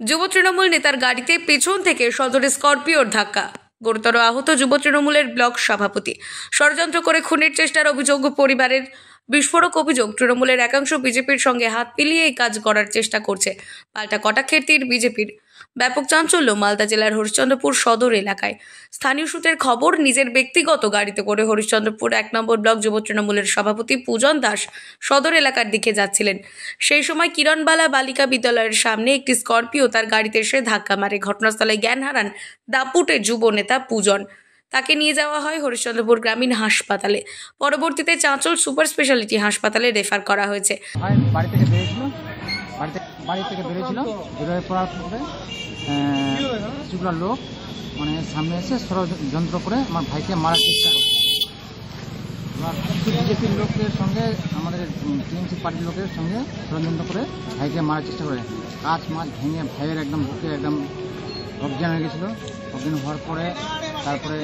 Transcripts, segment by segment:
যুব তৃণমূল নেতার গাড়িতে পেছন থেকে সজোরে স্করপিওর ধাক্কা, গুরুতর আহত যুব তৃণমূলের ব্লক সভাপতি। ষড়যন্ত্র করে খুনের চেষ্টার অভিযোগ পরিবারের। বিস্ফোরক অভিযোগ, তৃণমূলের একাংশ বিজেপির সঙ্গে হাত মিলিয়ে এই কাজ করার চেষ্টা করছে। পাল্টা কটাক্ষের তীর বিজেপির। ব্যাপক চাঞ্চল্য মালদা জেলার হরিশ্চন্দ্রপুর সদর এলাকায়। স্থানীয় সূত্রের খবর, নিজের ব্যক্তিগত গাড়িতে করে হরিশ্চন্দ্রপুর 1 নম্বর ব্লক যুব তৃণমূলের সভাপতি পূজন দাস সদর এলাকার দিকে যাচ্ছিলেন। সেই সময় কিরণবালা বালিকা বিদ্যালয়ের সামনে একটি স্করপিও তার গাড়িতে এসে ধাক্কা মারে। ঘটনাস্থলে জ্ঞান হারান দাপুটে যুব নেতা পূজন। তাকে নিয়ে যাওয়া হয় হরিশ্চন্দ্রপুর গ্রামীণ হাসপাতালে। পরবর্তীতে চাঁচল সুপার স্পেশালিটি হাসপাতালে রেফার করা হয়েছে। বাড়ি থেকে বেরিয়েছিল, বেরোয় পড়ার পরে কিছুগুলো লোক মানে সামনে এসে ষড়যন্ত্র করে আমার ভাইকে মারার চেষ্টা করে। বিজেপির লোকের সঙ্গে আমাদের টিএমসি পার্টির লোকের সঙ্গে ষড়যন্ত্র করে ভাইকে মারার চেষ্টা করে। কাঁচ মাছ ভেঙে ভাইয়ের একদম বুকে একদম অজ্ঞান হয়ে গেছিলো। অজ্ঞান হওয়ার পরে তারপরে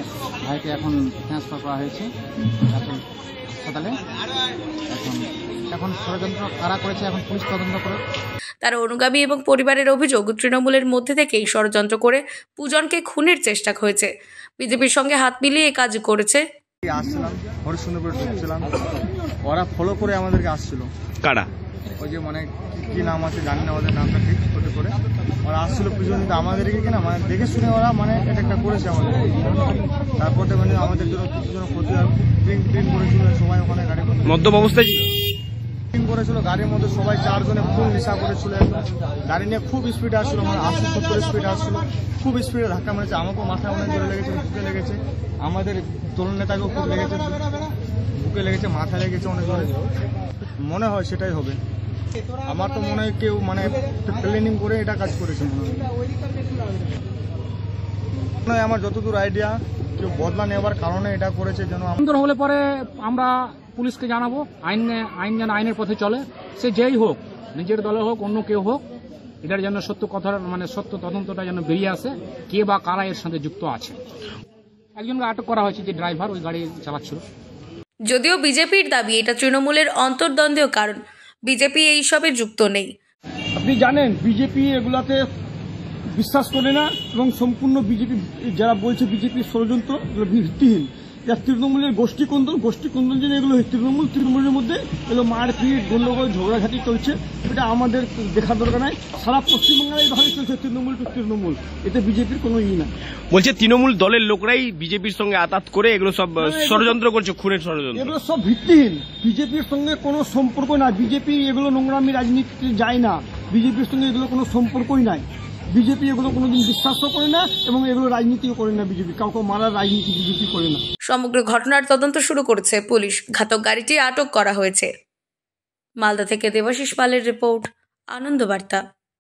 ভাইকে এখন ট্রান্সফার করা হয়েছে হাসপাতালে। এখন ষড়যন্ত্র কারা করেছে এখন পুলিশ তদন্ত করে। তার অনুগামী এবং পরিবারের অভিযোগ, তৃণমূলের মধ্যে থেকেই ষড়যন্ত্র করে পূজনকে খুনের চেষ্টা হয়েছে। বিজেপির সঙ্গে হাত মিলিয়ে কাজ করেছে। আসছিলাম হরিশ্চন্দ্রপুর ঢুকছিলাম, ওরা ফলো করে আমাদেরকে আসছিল। কারা? ওই যে মানে কি নাম আছে জানি না, ওদের নামটা ঠিক হতে করে ওরা আসছিল পিছনে, আমাদেরকে কিনা মানে দেখে শুনে ওরা মানে এটা একটা করেছে আমাদের। তারপরে মানে আমাদের জন্য কিছু জন ক্ষতি ড্রিঙ্ক করেছিল, সবাই ওখানে গাড়ি মদ্যপ অবস্থায় করেছিল। গাড়ির মধ্যে সবাই 4 জনে ফুল নেশা করেছিল। গাড়ি নিয়ে খুব স্পিডে আসছিল, মানে 80-70 স্পিডে আসছিল। খুব স্পিডে ধাক্কা মেরেছে, আমাকেও মাথায় অনেক জোরে লেগেছে, বুকে লেগেছে, আমাদের তরুণ নেতাকেও খুব লেগেছে, বুকে লেগেছে, মাথায় লেগেছে অনেক জোরে। মনে হয় সেটাই হবে। আমার তো মনে হয় কেউ মানে প্ল্যানিং করে এটা কাজ করেছে মনে হয়। আমার যতদূর আইডিয়া কেউ বদলা নেওয়ার কারণে এটা করেছে। যেন হলে পরে আমরা পুলিশকে জানাবো, আইন যেন আইনের পথে চলে। সে যেই হোক, নিজের দলে হোক অন্য কেউ হোক, এটার জন্য সত্য কথা মানে সত্য তদন্তটা যেন বেরিয়ে আসে, কে বা কারা এর সাথে যুক্ত আছে। একজনকে আটক করা হয়েছে, যে ড্রাইভার ওই গাড়ি চালাচ্ছিল। যদিও বিজেপির দাবি এটা তৃণমূলের অন্তর্দ্বন্দ্বের কারণ, বিজেপি এইসবে যুক্ত নেই। আপনি জানেন বিজেপি এগুলাতে বিশ্বাস করে না, এবং সম্পূর্ণ বিজেপি যারা বলছে বিজেপির ষড়যন্ত্র ভিত্তিহীন। যা তৃণমূলের গোষ্ঠীকন্দল যেন এগুলো তৃণমূলের মধ্যে এগুলো মারপিট, গন্ডগোল, ঝগড়াঝাটি চলছে। এটা আমাদের দেখার দরকার নাই। সারা পশ্চিমবাংলায় এইভাবে চলছে তৃণমূল টু তৃণমূল, এতে বিজেপির কোনো ই না। বলছে তৃণমূল দলের লোকরাই বিজেপির সঙ্গে আতাত করে এগুলো সব ষড়যন্ত্র করছে, খুনের ষড়যন্ত্র। এগুলো সব ভিত্তিহীন, বিজেপির সঙ্গে কোনো সম্পর্ক না। বিজেপি এগুলো নোংরামি রাজনীতিতে যায় না, বিজেপির সঙ্গে এগুলো কোনো সম্পর্কই নাই। বিজেপি এগুলো কোনোদিন বিশ্বাসও করে না এবং এগুলো রাজনীতিও করে না। বিজেপি কাউকে মারার রাজনীতি বিজেপি করে না। সমগ্র ঘটনার তদন্ত শুরু করেছে পুলিশ। ঘাতক গাড়িটি আটক করা হয়েছে। মালদা থেকে দেবাশিস পালের রিপোর্ট, আনন্দ বার্তা।